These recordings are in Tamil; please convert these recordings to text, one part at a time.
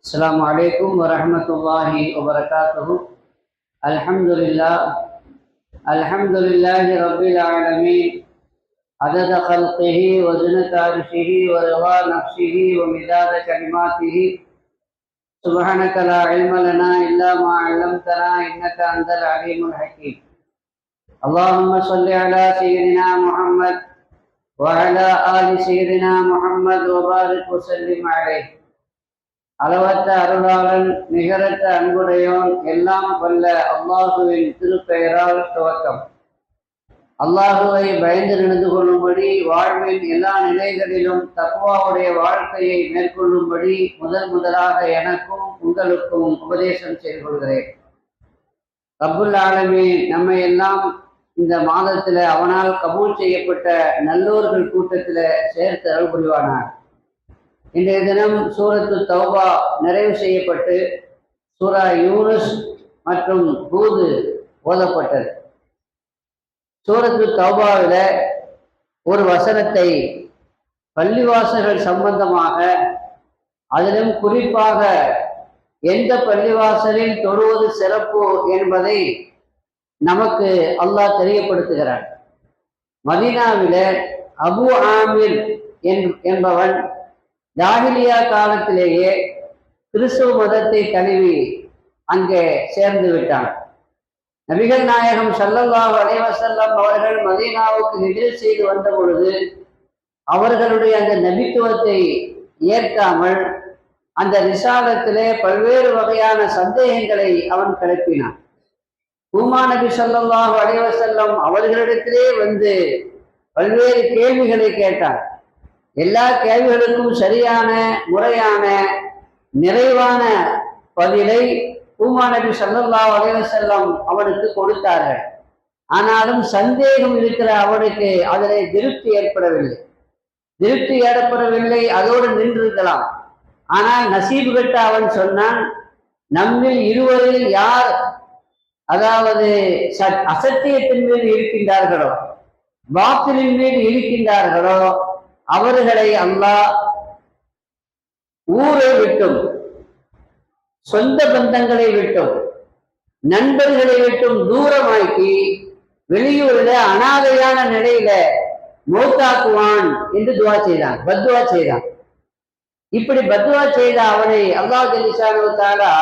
السلام عليكم ورحمة الله وبركاته. الحمد لله رب العالمين، عدد خلقه وزنة عرشه ورضا نفسه ومداد كلماته. سبحانك لا علم لنا إلا ما علمتنا إنك أنت العليم الحكيم. اللهم صل على سيدنا محمد وعلى آل سيدنا محمد وبارك وسلم عليه. அளவற்ற அருளாளன் நிகரற்ற அன்புடையோன் எல்லாம் வல்ல அல்லாஹுவின் திருப்பெயரால் துவக்கம். அல்லாஹுவை பயந்து நடந்து கொள்ளும்படி வாழ்வின் எல்லா நிலைகளிலும் தக்வாவுடைய வாழ்க்கையை மேற்கொள்ளும்படி முதலாக எனக்கும் உங்களுக்கும் உபதேசம் செய்து கொள்கிறேன். ரப்புல் ஆலமீன் நம்மை எல்லாம் இந்த மாதத்தில் அவனால் கபூல் செய்யப்பட்ட நல்லோர்கள் கூட்டத்தில் சேர்த்து அருள் புரிவானார். இன்றைய தினம் சூரத்து தௌபா நிறைவு செய்யப்பட்டு சூரா யூனுஸ் மற்றும் ஹூது ஓதப்பட்டது. சூரத்து தௌபாவில் ஒரு வசனத்தை பள்ளிவாசல்கள் சம்பந்தமாக, அதிலும் குறிப்பாக எந்த பள்ளிவாசலில் தொழுவது சிறப்பு என்பதை நமக்கு அல்லாஹ் தெரியப்படுத்துகிறார். மதீனாவில் அபு ஆமிர் என்பவன் ஜாஹிலியா காலத்திலேயே கிறிஸ்துவ மதத்தை தழுவி அங்கே சேர்ந்து விட்டான். நபிகள் நாயகம் ஸல்லல்லாஹு அலைஹி வஸல்லம் அவர்கள் மதீனாவுக்கு ஹிஜ்ரத் செய்து வந்த பொழுது அவர்களுடைய அந்த நபித்துவத்தை ஏற்காமல் அந்த ரிசாலத்திலே பல்வேறு வகையான சந்தேகங்களை அவன் கிளப்பினான். ஊமா நபி ஸல்லல்லாஹு அலைஹி வஸல்லம் அவர்களிடத்திலே வந்து பல்வேறு கேள்விகளை கேட்டான். எல்லா கேள்விகளுக்கும் சரியான முறையான நிறைவான பதிலை ஊமா நபி ஸல்லல்லாஹு அலைஹி வஸல்லம் அவனுக்கு கொடுத்தார்கள். ஆனாலும் சந்தேகம் இருக்கிற அவனுக்கு அதிலே திருப்தி ஏற்படவில்லை. அதோடு நின்றிருக்கலாம். ஆனால் நசீபு கட்ட அவன் சொன்னான், நம்மில் இருவரில் யார் அதாவது அசத்தியத்தின் மீது இருக்கின்றார்களோ, பாத்திலின் மீது இருக்கின்றார்களோ அவர்களை அல்லாஹ் ஊரை விட்டும், சொந்த பந்தங்களை விட்டும், நண்பர்களை விட்டும் தூரமாக்கி வெளியூரில் அனாதையான நிலையில மௌத்தாக்குவான் என்று பத்துவா செய்தான். இப்படி பத்துவா செய்த அவனை அல்லாஹ் ஜல்லிஷானு தஆலா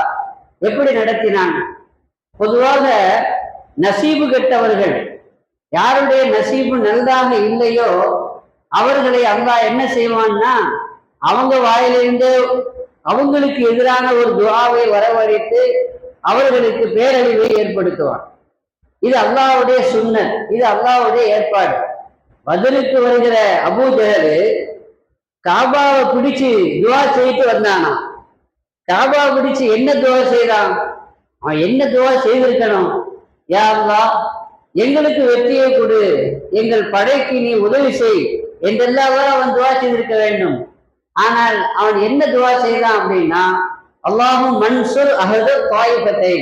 எப்படி நடத்தினான்? பொதுவாக நசீபு கெட்டவர்கள், யாருடைய நசீபு நல்லதாக இல்லையோ அவர்களை அல்லாஹ் என்ன செய்வான்னா, அவங்க வாயிலிருந்து அவங்களுக்கு எதிரான ஒரு துஆவை வரவழைத்து அவர்களுக்கு பேரழிவை ஏற்படுத்துவான். இது அல்லாஹ்வுடைய சுன்னத், இது அல்லாஹ்வுடைய ஏற்பாடு. பத்ருக்கு வருகிற அபூ ஜஹல் காபாவை பிடிச்சு துஆ செய்து வந்தானா. காபா பிடிச்சு என்ன துஆ செய்தான்? அவன் என்ன துஆ செய்திருக்கணும்? யா அல்லாஹ், எங்களுக்கு வெற்றியை கொடு, எங்கள் படைக்கு நீ உதவி செய் என்றெல்லாம் அவன் துஆ செய்திருக்க வேண்டும். ஆனால் அவன் என்ன துஆ செய்தான் அப்படின்னா, அல்லாஹும் மன்சுர் அஹது தாயிபத்தை,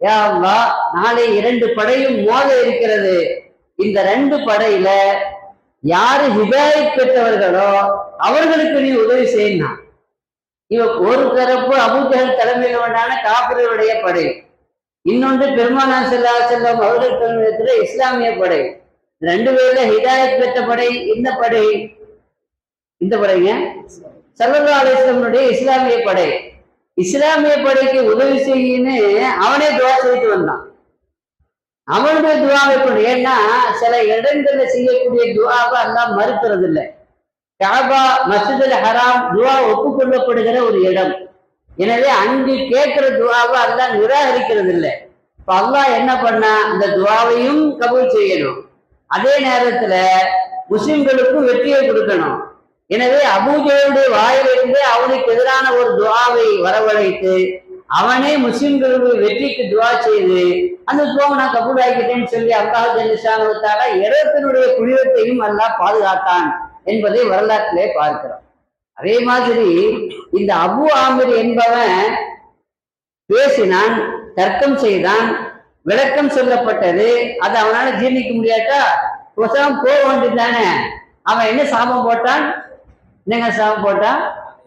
யா அல்லாஹ், நாளை 2 படையும் மோத இருக்கிறது, இந்த 2 படையில யாரு ஹிதாயத் பெற்றவர்களோ அவர்களுக்கு நீ உதவி செய்யணும். இவன் ஒரு தரப்பு அபூ ஜஹல் தலைமையில் உண்டான காபிர்களுடைய படை, இன்னொன்று பெருமானார் ஸல்லல்லாஹு அலைஹி வஸல்லம் அவர்கள் தலைமையில் இஸ்லாமிய படை. 2 பேர்ல ஹிதாயத் பெற்ற படை இந்த படைங்க ஸல்லல்லாஹு அலைஹி வஸல்லம் இஸ்லாமிய படை. இஸ்லாமிய படைக்கு உதவி செய்யன்னு அவனே துஆ செய்து வந்தான். அவனுடைய துஆவை கொண்டு, ஏன்னா சில இடங்கள்ல செய்யக்கூடிய துஆவை அல்லாஹ் மறுக்கிறது இல்லை. காபா மஸ்ஜிதுல் ஹராம் துஆ ஒப்புக்கொள்ளப்படுகிற ஒரு இடம். எனவே அங்கு கேட்கிற துஆவை அல்லாஹ் நிராகரிக்கிறது இல்லை. இப்ப அல்லாஹ் என்ன பண்ணா, அந்த துஆவையும் கபூல் செய்யணும், அதே நேரத்துல முஸ்லிம்களுக்கும் வெற்றியை கொடுக்கணும். எனவே அபூ ஜஹலுடைய வாயிலிருந்து அவனுக்கு எதிரான ஒரு துஆவை வரவழைத்து அவனே முஸ்லிம்களுக்கு வெற்றிக்கு துஆ செய்து அந்த துஆவை நான் கபூல் ஆக்கிட்டேன்னு சொல்லி அல்லாஹ் ஜல்லிஷானு தஆலா இரத்தினுடைய புனிதத்தையும் அல்லாஹ் பாதுகாத்தான் என்பதை வரலாற்றிலே பார்க்கிறோம். அதே மாதிரி இந்த அபு ஆமிர் என்பவன் பேசினான், தர்க்கம் செய்தான், விளக்கம் சொல்லப்பட்டது. அதை அவனால ஜீர்ணிக்க முடியாட்டா போக வேண்டியதானே. அவன் என்ன சாபம் போட்டான்? என்னங்க சாபம் போட்டான்?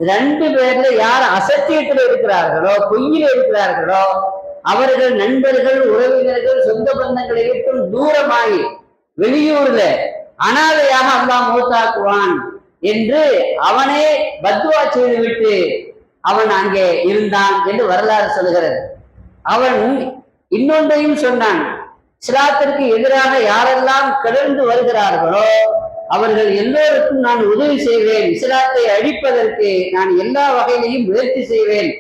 ரெண்டு பேர்ல யார் அசத்தியத்தில் இருக்கிறார்களோ, பொய்யில் இருக்கிறார்களோ, அவர்கள் நண்பர்கள், உறவினர்கள், சொந்த பந்தங்களை விட்டும் தூரமாகி வெளியூர்ல அனாதையாக அல்லாஹ் மௌத்தாக்குவான் என்று அவனே பத்வா செய்துவிட்டு அவன் அங்கே இருந்தான் என்று வரலாறு சொல்கிறது. அவன் இன்னொன்றையும் சொன்னான், இஸ்லாத்திற்கு எதிராக யாரெல்லாம் கிளர்ந்து வருகிறார்களோ அவர்கள் எல்லோருக்கும் நான் உதவி செய்வேன், இஸ்லாத்தை அழிப்பதற்கு நான் எல்லா வகையிலையும் முயற்சி செய்வேன்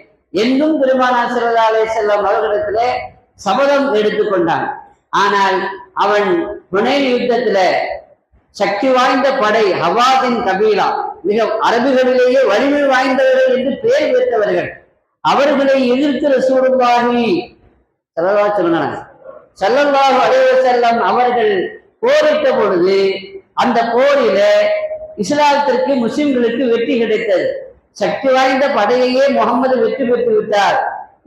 என்னும் பெருமானார் ஸல்லல்லாஹு அலைஹி வஸல்லம் அவர்களிடத்திலே சபதம் எடுத்துக்கொண்டான். ஆனால் அவன் ஹுனைன் யுத்தத்துல சக்தி வாய்ந்த படை, ஹவாஸின் கபீலா, மிக அரபுகளிலேயே வலிமை வாய்ந்தவர்கள் என்று பெயர் பெற்றவர்கள், அவர்களை எதிர்த்து ரசூலுல்லாஹி ஸல்லல்லாஹு அலைஹி வஸல்லம் அவர்கள் போரிட்ட பொழுது அந்த போரில இஸ்லாத்திற்கு, முஸ்லிம்களுக்கு வெற்றி கிடைத்தது. சக்தி வாய்ந்த படையையே முகமது வெற்றி பெற்று விட்டார்,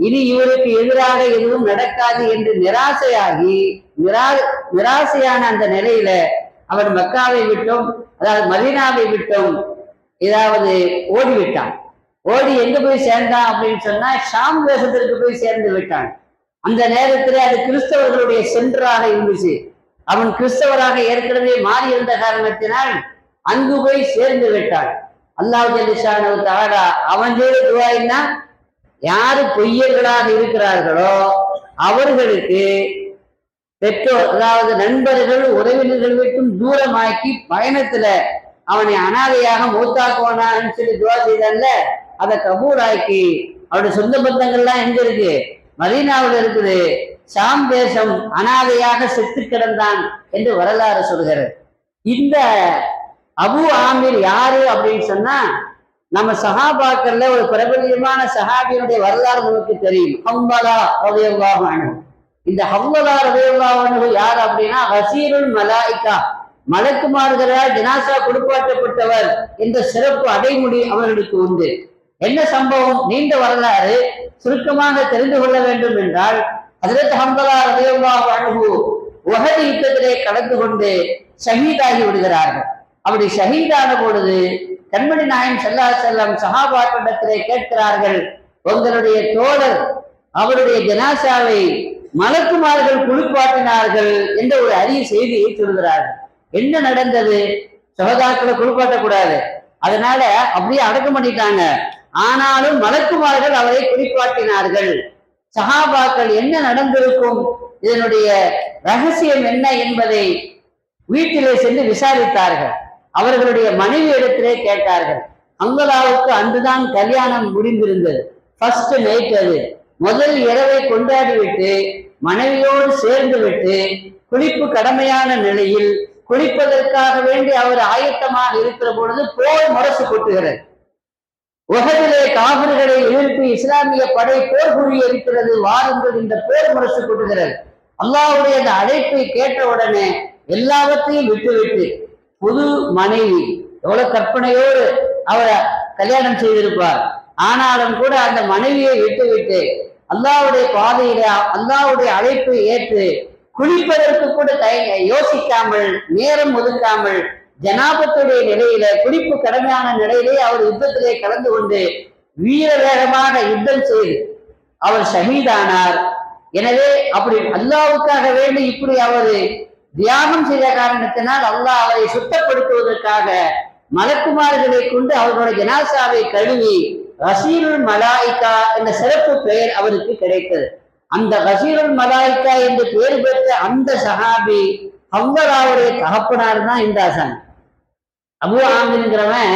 இனி இவருக்கு எதிராக எதுவும் நடக்காது என்று நிராசையான அந்த நிலையில அவன் மக்காவை விட்டும், அதாவது மதீனாவை விட்டும் ஓடிவிட்டான். ஓடி எங்க போய் சேர்ந்தான் அப்படின்னு சொன்னா ஷாம் தேசத்திற்கு போய் சேர்ந்து விட்டான். அந்த நேரத்தில் அது கிறிஸ்தவர்களுடைய சென்றாக இருந்துச்சு. அவன் கிறிஸ்தவராக ஏற்கனவே மாறி இருந்த காரணத்தினால் அங்கு போய் சேர்ந்து விட்டான். அல்லாஹ் ஜல்ல ஷானஹு தஆலா அவன் செய்த துஆ என்ன, யாரு பொய்யர்களாக இருக்கிறார்களோ அவர்களுக்கு பெற்றோர், அதாவது நண்பர்கள், உறவினர்கள் விட்டும் தூரமாக்கி பயணத்துல அவனை அனாதையாக மௌத்தாக்குவானான்னு சொல்லி துஆ செய்தான்ல, அதை கபூலாக்கி அவருடைய சொந்த பந்தங்கள்லாம் எங்க இருக்கு, மதீனாவில் இருக்குது. ஷாம் தேசம் அனாதையாக செத்து கிடந்தான் என்று வரலாறு சொல்கிறது. இந்த அபு ஆமீர் யாரு அப்படின்னு சொன்னா, நம்ம சஹாபாக்கள்ல ஒரு பிரபல்யமான சஹாபியினுடைய வரலாறு நமக்கு தெரியும், ஹவ்வலா ரலியல்லாஹு அன்ஹு. இந்த ஹவ்வலா ரலியல்லாஹு அன்ஹு யார் அப்படின்னா, ஹசீருல் மலாயிகா, மலக்குமார்களால் ஜனாசா கொடுப்பாற்றப்பட்டவர் என்ற சிறப்பு அடைமொழி அவர்களுக்கு உண்டு. என்ன சம்பவம், நீண்ட வரலாறு, சுருக்கமாக தெரிந்து கொள்ள வேண்டும் என்றால், ஹஜ்ரத் ஹவ்வலா ரலியல்லாஹு அன்ஹு உஹது யுத்தத்திலே கலந்து கொண்டு ஷஹீதாகி விடுகிறார்கள். அப்படி ஷஹீதான பொழுது கண்மணி நாயகம் ஸல்லல்லாஹு அலைஹி வஸல்லம் சஹாபாக்களிடத்திலே கேட்கிறார்கள், உங்களுடைய தோழர் அவருடைய ஜனாசாவை மலக்குமார்கள் குளிப்பாட்டினார்கள் என்ற ஒரு அரிய செய்தியை சொல்கிறார்கள். என்ன நடந்தது, சுஹதாக்களை குளிப்பாட்டக்கூடாது, அதனால அப்படியே அடக்கம் பண்ணிட்டாங்க. ஆனாலும் மலக்குமார்கள் அவரை குளிப்பாட்டினார்கள். சஹாபாக்கள் என்ன நடந்திருக்கும், இதனுடைய ரகசியம் என்ன என்பதை வீட்டிலே சென்று விசாரித்தார்கள். அவர்களுடைய மனைவி இடத்திலே கேட்டார்கள். ஹவ்வலாவுக்கு அன்றுதான் கல்யாணம் முடிந்திருந்தது, ஃபர்ஸ்ட் நைட், அது முதல் இரவை கொண்டாடிவிட்டு மனைவியோடு சேர்ந்து விட்டு குளிப்பு கடமையான நிலையில் குளிப்பதற்காக வேண்டி அவர் ஆயத்தமாக இருக்கிற பொழுது போர் முரசு கொட்டுகிறது. உஹதிலே காஃபிர்களை எதிர்த்து இஸ்லாமிய படை போர் புரிய இருக்கிறது, வாருங்கள் இந்த போர் முரசு கொட்டுகிறது. அல்லாஹ்வுடைய அந்த அழைப்பை கேட்ட உடனே எல்லாவற்றையும் விட்டுவிட்டு, புது மனைவி, எவ்வளவு கற்பனையோடு அவரை கல்யாணம் செய்திருப்பார், ஆனாலும் கூட அந்த மனைவியை விட்டுவிட்டு அல்லாஹ்வுடைய பாதையில அல்லாஹ்வுடைய அழைப்பை ஏற்று குளிப்பதற்கு கூட யோசிக்காமல், நேரம் ஒதுக்காமல், ஜனாபத்துடைய நிலையில, குளிப்பு கடமையான நிலையிலே அவர் யுத்தத்திலே கலந்து கொண்டு வீர வேகமாக யுத்தம் செய்து அவர் ஷஹீதானார். எனவே அப்படி அல்லாஹ்வுக்காக வேண்டி இப்படி அவர் தியாகம் செய்த காரணத்தினால் அல்லாஹ் அவரை சுத்தப்படுத்துவதற்காக மலக்குமார்களை கொண்டு அவர்களுடைய ஜனாசாவை கழுவி ஹசீருல் மலாயிகா என்ற சிறப்பு பெயர் அவருக்கு கிடைத்தது. அந்த ஹசீருல் மலாயிகா என்று பெயர் பெற்ற அந்த சஹாபி ஹவ்வலாவுடைய தகப்பனார் தான் இந்த ஹசன். அபு ஆமீர்ங்கிறவன்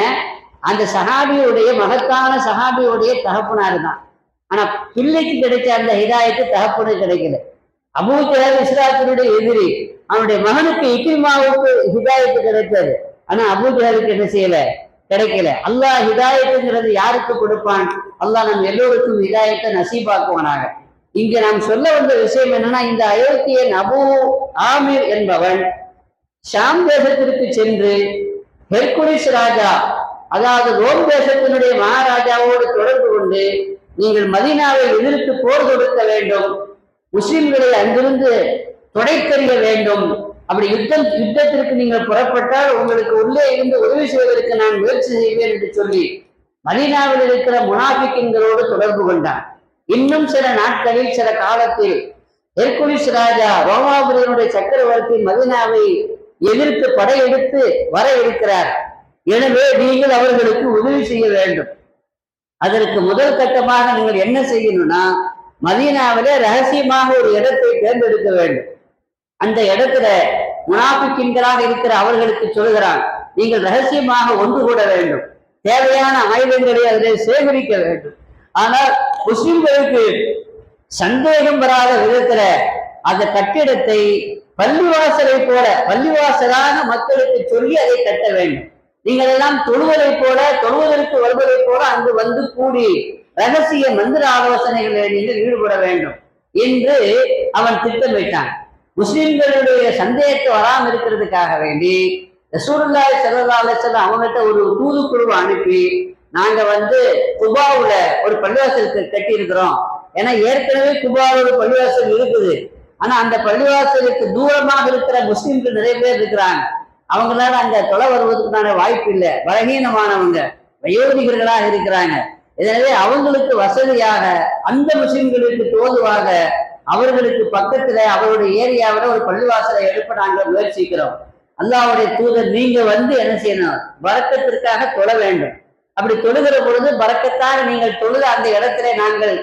அந்த சஹாபியுடைய, மகத்தான சஹாபியுடைய தகப்பனார் தான். ஆனா பிள்ளைக்கு கிடைச்ச அந்த ஹிதாயத்து தகப்பனு கிடைக்கல. அபூ ஜஹல் இஸ்லாத்தினுடைய எதிரி, அவனுடைய மகனுக்கு இக்ரிமாவுக்கு ஹிதாயத்து கிடைத்தது, ஆனா அபூ ஜஹலுக்கு என்ன செய்யல, கிடைக்கல. அல்லாஹ் ஹிதாயத்துங்கிறது யாருக்கு கொடுப்பான், அல்லாஹ் நம்ம எல்லோருக்கும் ஹிதாயத்தை நசீபாக்குவானாக. இங்க நாம் சொல்ல வந்த விஷயம் என்னன்னா, இந்த அயோத்தியன் அபு ஆமீர் என்பவன் ஷாம் தேசத்திற்கு சென்று ஹெர்குலிஸ் ராஜா, அதாவது ரோம் தேசத்தினுடைய மகாராஜாவோடு தொடர்பு கொண்டு, நீங்கள் மதீனாவை எதிர்த்து போர் கொடுக்க வேண்டும், முஸ்லிம்களை அங்கிருந்து தொடைத்தெறிய வேண்டும், அப்படி யுத்தத்திற்கு நீங்கள் புறப்பட்டால் உங்களுக்கு உள்ளே இருந்து உதவி செய்வதற்கு நான் முயற்சி செய்வேன் என்று சொல்லி மதீனாவில் இருக்கிற முனாஃபிக்கின்களோடு தொடர்பு கொண்டான். இன்னும் சில நாட்களில், சில காலத்தில் ஹெர்குலிஸ் ராஜா ரோமாபுரியனுடைய சக்கரவர்த்தி மதீனாவை எதிர்த்து படையெடுத்து வர இருக்கிறார். எனவே நீங்கள் அவர்களுக்கு உதவி செய்ய வேண்டும். அதற்கு முதல் கட்டமாக நீங்கள் என்ன செய்யணும்னா, மதீனாவிலே ரகசியமாக ஒரு இடத்தை தேர்ந்தெடுக்க வேண்டும். அந்த இடத்துல முனாஃபிக்கின்களாக இருக்கிற அவர்களுக்கு சொல்கிறான், நீங்கள் ரகசியமாக ஒன்று கூட வேண்டும், தேவையான ஆயுதங்களை அதில் சேகரிக்க வேண்டும். ஆனால் முஸ்லிம்களுக்கு சந்தேகம் வராத விதத்துல அந்த கட்டிடத்தை பள்ளிவாசலை போல, பள்ளிவாசலாக மக்களுக்கு சொல்லி அதை கட்ட வேண்டும். நீங்கள் எல்லாம் தொழுவதை போல, தொழுவதற்கு வருவதை போல அங்கு வந்து கூடி ரகசிய மந்திர ஆலோசனைகளில் நீங்கள் ஈடுபட வேண்டும் என்று அவன் திட்டமிட்டான். முஸ்லிம்களுடைய சந்தேகத்தை வராமல் இருக்கிறதுக்காக வேண்டி ரசூலுல்லாஹி ஸல்லல்லாஹு அலைஹி வஸல்லம் அவங்ககிட்ட ஒரு தூதுக்குழுவை அனுப்பி, நாங்க குபாவுல ஒரு பள்ளிவாசலுக்கு கட்டி இருக்கிறோம். ஏன்னா ஏற்கனவே குபாவில் ஒரு பள்ளிவாசல் இருக்குது. ஆனா அந்த பள்ளிவாசலுக்கு தூரமாக இருக்கிற முஸ்லிம்கள் நிறைய பேர் இருக்கிறாங்க. அவங்களால அங்க தொலை வருவதற்கான வாய்ப்பு இல்லை, பலகீனமானவங்க, வயோதிகர்களாக இருக்கிறாங்க. எனவே அவங்களுக்கு வசதியாக, அந்த முஸ்லிம்களுக்கு தோதுவாக அவர்களுக்கு பக்கத்துல அவருடைய ஏரியாவில் ஒரு பள்ளிவாசலை எழுப்ப நாங்கள் முயற்சிக்கிறோம். அல்லாஹ்வுடைய தூதர், நீங்க என்ன செய்யணும், பரக்கத்திற்காக தொழ வேண்டும். அப்படி தொழுகிற பொழுது பரக்கத்தாக நீங்கள் தொழுத அந்த இடத்துல நாங்கள்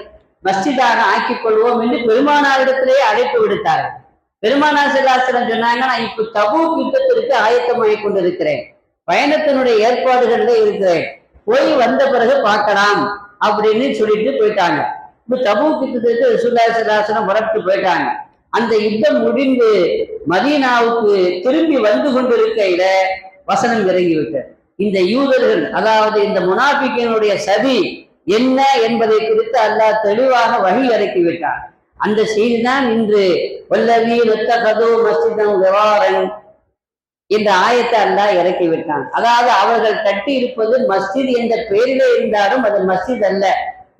மஸ்ஜிதாக ஆக்கிக் கொள்வோம் என்று பெருமானாரிடத்திலேயே அழைப்பு விடுத்தார்கள். பெருமானார் ஸல்லல்லாஹு அலைஹி வஸல்லம் சொன்னாங்க, நான் இப்ப தபூக் யுத்தத்திற்கு ஆயத்தமாகிக் கொண்டிருக்கிறேன், பயணத்தினுடைய ஏற்பாடுகள்ல இருக்கிறேன், போய் வந்த பிறகு பார்க்கலாம் அப்படின்னு சொல்லிட்டு போயிட்டாங்க. இப்ப தபூக் யுத்தத்திற்கு ரசூலுல்லாஹி ஸல்லல்லாஹு அலைஹி வஸல்லம் புறப்பட்டு போயிட்டாங்க. அந்த யுத்தம் முடிந்து மதீனாவுக்கு திரும்பி வந்து கொண்டிருக்கையில வசனம் இறங்கிவிட்டது. இந்த யூதர்கள், அதாவது இந்த முனாஃபிக்கினுடைய சதி என்ன என்பதை குறித்து அல்லாஹ் தெளிவாக வழி இறக்கிவிட்டார். அந்த செய்தி தான் இன்று வல்லதீன இத்தகது மஸ்ஜிதன் திராரன் என்ற ஆயத்தை அல்லாஹ் இறக்கிவிட்டான். அதாவது அவர்கள் கட்டி இருப்பது மஸ்ஜித் என்ற பெயரிலே இருந்தாலும் அது மஸ்ஜித் அல்ல,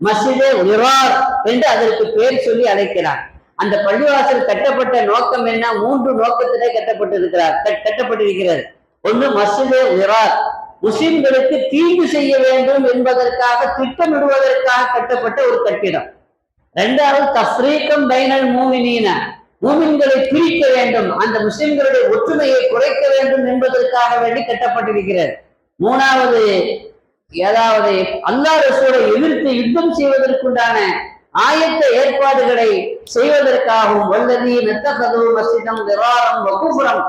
மஸ்ஜிதே திரார் என்று அதற்கு பெயர் சொல்லி அழைக்கிறான். அந்த பள்ளிவாசல் கட்டப்பட்ட நோக்கம் என்ன? 3 நோக்கத்திலே கட்டப்பட்டிருக்கிறது. ஒன்று மஸ்ஜிதே திரார், முஸ்லிம்களுக்கு தீங்கு செய்ய வேண்டும் என்பதற்காக, திட்டமிடுவதற்காக கட்டப்பட்ட ஒரு கட்டிடம். 2வது தஃப்ரீகம் பைனல் மூமினீன, மூமின்களை பிரிக்க வேண்டும், அந்த முஸ்லிம்களுடைய ஒற்றுமையை குறைக்க வேண்டும் என்பதற்காக வேண்டி கட்டப்பட்டிருக்கிறது. 3வது ஏதாவது அல்லாஹ் ரசூலை எதிர்த்து யுத்தம் செய்வதற்குண்டான ஆயத்த ஏற்பாடுகளை செய்வதற்காகவும் வல்லதீன இத்தகது மஸ்ஜிதன் திராரம் வ குஃப்ரன்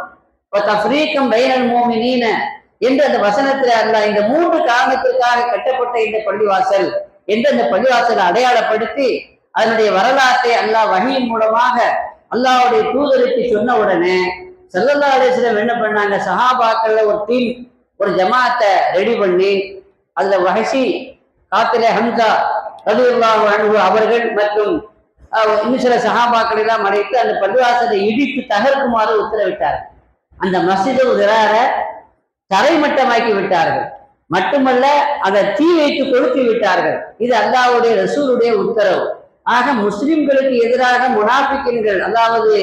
வ தஃப்ரீகம் பைனல் மூமினீன என்று அந்த வசனத்தில் அல்லாஹ் இந்த 3 காரணத்திற்காக கட்டப்பட்ட இந்த பள்ளிவாசல் என்று அந்த பள்ளிவாசலை அடையாளப்படுத்தி அதனுடைய வரலாற்றை அல்லாஹ் வஹீயின் மூலமாக அல்லாஹ்வுடைய தூதருக்கு சொன்ன உடனே ஸல்லல்லாஹு அலைஹி வஸல்லம் என்ன பண்ணாங்க, சஹாபாக்கள்ல ஒரு டீம், ஒரு ஜமாத்தை ரெடி பண்ணி அதுல வஹஷி, காத்திலே ஹம்சா ரலியல்லாஹு அன்ஹு அவர்கள் மற்றும் இன்னும் சில சஹாபாக்களை எல்லாம் அழைத்து அந்த பள்ளிவாசலை இடித்து தகர்க்குமாறு உத்தரவிட்டார். அந்த மஸ்ஜிதுல் திராரை தரைமட்டமாக்கி விட்டார்கள். மட்டுமல்ல, அதை தீ வைத்து கொளுத்தி விட்டார்கள். இது அல்லாஹ்வுடைய ரசூலுடைய உத்தரவு. ஆக முஸ்லிம்களுக்கு எதிராக முனாஃபிக்கின்கள் அதாவது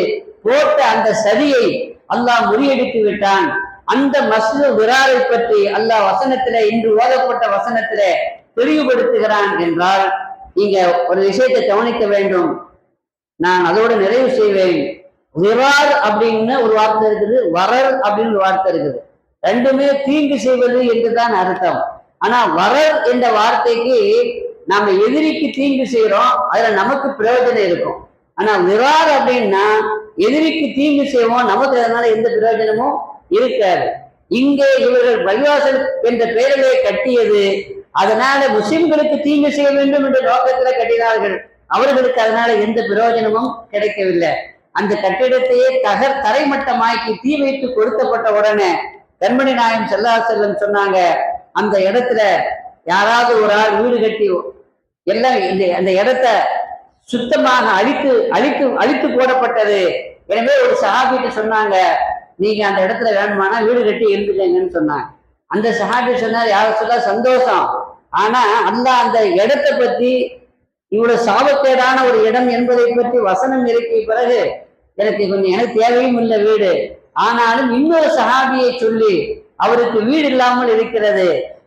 போட்ட அந்த சதியை அல்லாஹ் முறியடித்து விட்டான். அந்த மஸ்ஜிதுல் திராரை பற்றி அல்லாஹ் வசனத்திலே, இன்று ஓதப்பட்ட வசனத்திலே தெளிவுபடுத்துகிறான் என்றால், நீங்க ஒரு விஷயத்தை கவனிக்க வேண்டும். நான் அதோடு நிறைவு செய்வேன். திரார் அப்படின்னு ஒரு வார்த்தை இருக்குது, வரர் அப்படின்னு ஒரு வார்த்தை இருக்குது. ரெண்டுமே தீங்கு செய்வது என்றுதான் அர்த்தம். ஆனா வரர் என்ற வார்த்தைக்கு நாம எதிரிக்கு தீங்கு செய்யறோம், அதுல நமக்கு பிரயோஜனம் இருக்கும். ஆனா விரார் அப்படின்னா எதிரிக்கு தீங்கு செய்வோம், நமக்கு அதனால எந்த பிரயோஜனமும் இருக்காது. இங்கே இவர்கள் பள்ளிவாசல் என்ற பெயரிலே கட்டியது, அதனால முஸ்லிம்களுக்கு தீங்கு செய்ய வேண்டும் என்ற நோக்கத்துல கட்டினார்கள். அவர்களுக்கு அதனால எந்த பிரயோஜனமும் கிடைக்கவில்லை. அந்த கட்டிடத்தையே தரைமட்டமாக்கி தீ வைத்து கொடுக்கப்பட்ட உடனே கண்மணி நாயகம் ஸல்லல்லாஹு அலைஹி வஸல்லம் சொன்னாங்க, அந்த இடத்துல யாராவது ஒரு ஆள் வீடு கட்டி எல்லாம் அந்த இடத்த சுத்தமாக அழித்து போடப்பட்டது. எனவே ஒரு சஹாபிட்டு சொன்னாங்க, நீங்க அந்த இடத்துல வேணுமானா வீடு கட்டி இருந்துக்கங்கன்னு சொன்னாங்க. அந்த சஹாபி சொன்னார், யார சொல்ல சந்தோஷம், ஆனா அல்லாஹ் அந்த இடத்தை பற்றி, இவ்வளவு சாபக்கேடான ஒரு இடம் என்பதை பற்றி வசனம் இறக்கிய பிறகு எனக்கு தேவையும் இல்லை வீடு. ஆனாலும் இன்னொரு சஹாபியை சொல்லி அவருக்கு வீடு இல்லாமல் இருக்கிறது,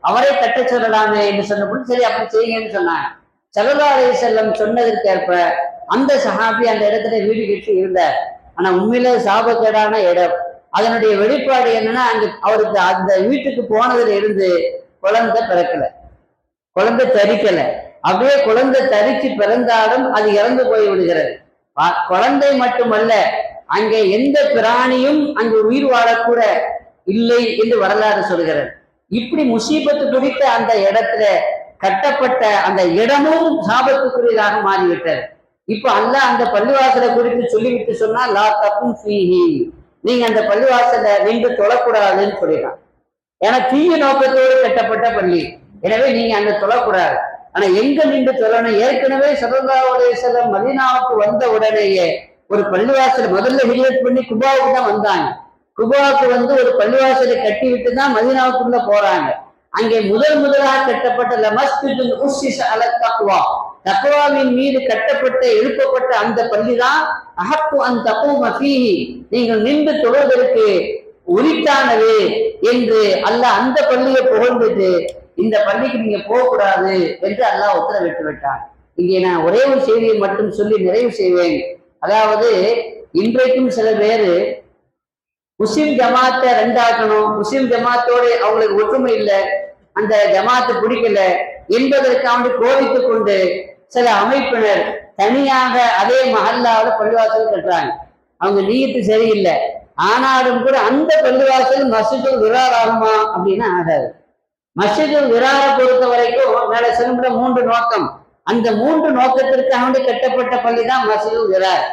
அவரை கட்டச் சொல்லலாமே என்று சொன்னபோது சரி அப்படி செய்யுங்கன்னு சொன்னாங்க. ஸல்லல்லாஹு அலைஹி வஸல்லம் சொன்னதற்கேற்ப அந்த சஹாபி அந்த இடத்துல வீடு கட்டி இருந்தார். ஆனா உண்மையிலே சாபக்கேடான இடம். அதனுடைய வெளிப்பாடு என்னன்னா, அங்க அவருக்கு அந்த வீட்டுக்கு போனதுல இருந்து குழந்தை பிறக்கல, குழந்தை தரிக்கல. அப்படியே குழந்தை தரிச்சு பிறந்தாலும் அது இறந்து போய் விடுகிறது. குழந்தை மட்டுமல்ல, அங்கே எந்த பிராணியும் அங்கு உயிர் வாழக்கூட இல்லை என்று வரலாறு சொல்கிறது. இப்படி முசீபத்து பிடித்த அந்த இடத்துல கட்டப்பட்ட அந்த இடமும் சாபத்துக்குரியதாக மாறிவிட்டது. இப்ப அல்லாஹ் அந்த பள்ளிவாசலை குறித்து சொல்லிவிட்டு சொன்னா லா தக்கும் ஃபீஹி, நீங்க அந்த பள்ளிவாசலை நின்று தொழக்கூடாதுன்னு சொல்லிடலாம். ஏன்னா தீய நோக்கத்தோடு கட்டப்பட்ட பள்ளி, எனவே நீங்க அங்க தொழக்கூடாது. ஆனா எங்க நின்று தொழணும்? ஏற்கனவே ஸல்லல்லாஹு அலைஹி வஸல்லம் மதீனாவுக்கு வந்த உடனேயே ஒரு பள்ளிவாசல் முதல்ல ஹிஜ்ரத் பண்ணி குபாவுக்கு தான் வந்தாங்க. குபாவுக்கு வந்து ஒரு பள்ளிவாசலை கட்டி விட்டு தான் மதீனாவுக்குள்ள போறாங்க. அங்கே முதலாக கட்டப்பட்ட லமஸ்ஜிதுல் உஸ்ஸிஸ அல தக்வா, தக்வாவின் மீது கட்டப்பட்ட எழுப்பப்பட்ட அந்த பள்ளிதான் அஹக்கு அன் தகூம ஃபீஹி, நீங்கள் நின்று தொழுவதற்கு உரித்தானது என்று அல்லாஹ் அந்த பள்ளியை புகழ்ந்துட்டு இந்த பள்ளிக்கு நீங்க போகக்கூடாது என்று அல்லாஹ் உத்தரவிட்டு விட்டான். இங்கே நான் ஒரே ஒரு செய்தியை மட்டும் சொல்லி நிறைவு செய்வேன். அதாவது இன்றைக்கும் சில பேர் முஸ்லிம் ஜமாத்தை ரெண்டாக்கணும், முஸ்லிம் ஜமாத்தோடு அவங்களுக்கு ஒற்றுமை இல்லை, அந்த ஜமாத்து பிடிக்கல என்பதற்காக கோரித்துக் கொண்டு சில அமைப்பினர் தனியாக அதே மஹல்லாவில் பள்ளிவாசல் கட்டுறாங்க. அவங்க நீயத்து சரியில்லை, ஆனாலும் கூட அந்த பள்ளிவாசல் மஸ்ஜிதுல் விரார் ஆகுமா அப்படின்னா ஆகாது. மஸ்ஜிதுல் விராரை பொறுத்த வரைக்கும் மேல சொல்லுகிற 3 நோக்கம், அந்த 3 நோக்கத்திற்காக கட்டப்பட்ட பள்ளி தான் மஸ்ஜிதுல் விரார்.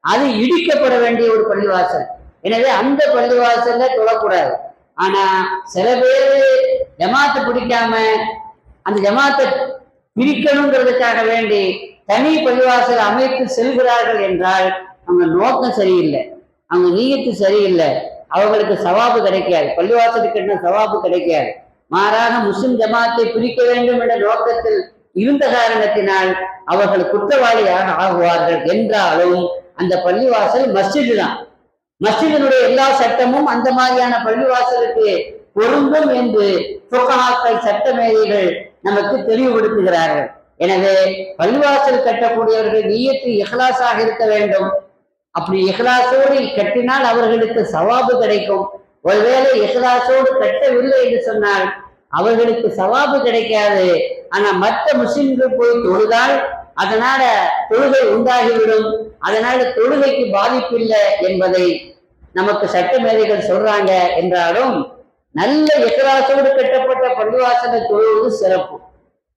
அது இடிக்கப்பட வேண்டிய ஒரு பள்ளிவாசல். எனவே அந்த பள்ளிவாசல்ல தொழக்கூடாது. ஆனா சில பேர் ஜமாத்தை பிடிக்காம அந்த ஜமாத்தை பிரிக்கணுங்கிறதுக்காக வேண்டி தனி பள்ளிவாசல் அமைத்து செல்கிறார்கள் என்றால் அவங்க நோக்கம் சரியில்லை, அவங்க நீயத்து சரியில்லை, அவங்களுக்கு சவாபு கிடைக்காது, பள்ளிவாசலுக்கு என்ன சவாபு கிடைக்காது. மாறாக முஸ்லிம் ஜமாத்தை பிரிக்க வேண்டும் என்ற நோக்கத்தில் இருந்த காரணத்தினால் அவர்கள் குற்றவாளியாக ஆகுவார்கள். என்றாலும் அந்த பள்ளிவாசல் மஸ்ஜிது தான், மஸ்ஜிதினுடைய எல்லா சட்டமும் அந்த மாதிரியான பள்ளிவாசலுக்கு பொருந்தும் என்று ஃபுகஹாக்கள் சட்டமேதைகள் நமக்கு தெளிவுபடுத்துகிறார்கள். எனவே பள்ளிவாசல் கட்டக்கூடியவர்கள் நிய்யத்து இஹ்லாஸாக இருக்க வேண்டும். அப்படி இஹ்லாஸோடு கட்டினால் அவர்களுக்கு சவாபு கிடைக்கும். ஒருவேளை இஹ்லாஸோடு கட்டவில்லை என்று சொன்னால் அவர்களுக்கு சவாபு கிடைக்காது. ஆனா மற்ற முஸ்லிம்கள் போய் தொழுதால் அதனால தொழுகை உண்டாகிவிடும், அதனால தொழுகைக்கு பாதிப்பில்லை என்பதை நமக்கு சட்டமேதைகள் சொல்றாங்க. என்றாலும் நல்ல இஹ்லாஸோடு கட்டப்பட்ட பள்ளிவாசலை தொழுவது சிறப்பு.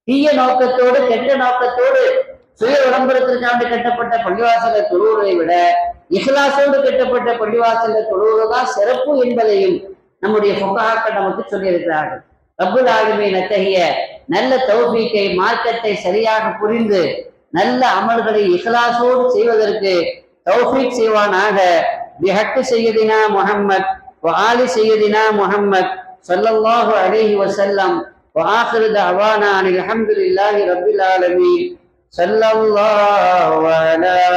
தீய நோக்கத்தோடு கெட்ட நோக்கத்தோடு சுய விளம்பரத்திற்காக கட்டப்பட்ட பள்ளிவாசலை தொழுவதை விட இஹ்லாஸோடு கட்டப்பட்ட பள்ளிவாசலை தொழுவதுதான் சிறப்பு என்பதையும் நம்முடைய ஃபுகஹாக்கள் நமக்கு சொல்லியிருக்கிறார்கள். ரப்புல் ஆலமீன் அத்தகைய நல்ல தௌஃபீக்கை, மார்க்கத்தை சரியாக புரிந்து நல்ல அமல்களை இஹ்லாஸோடு செய்வதற்கு தௌஃபீக் செய்வானாக. பிஹக்கி சய்யிதினா முஹம்மத் வ ஆலி சய்யிதினா முஹம்மத் ஸல்லல்லாஹு அலைஹி வஸல்லம் வ ஆகிரு தஅவானா அனில் ஹம்துலில்லாஹி ரப்பில் ஆலமீன் ஸல்லல்லாஹு அலைஹி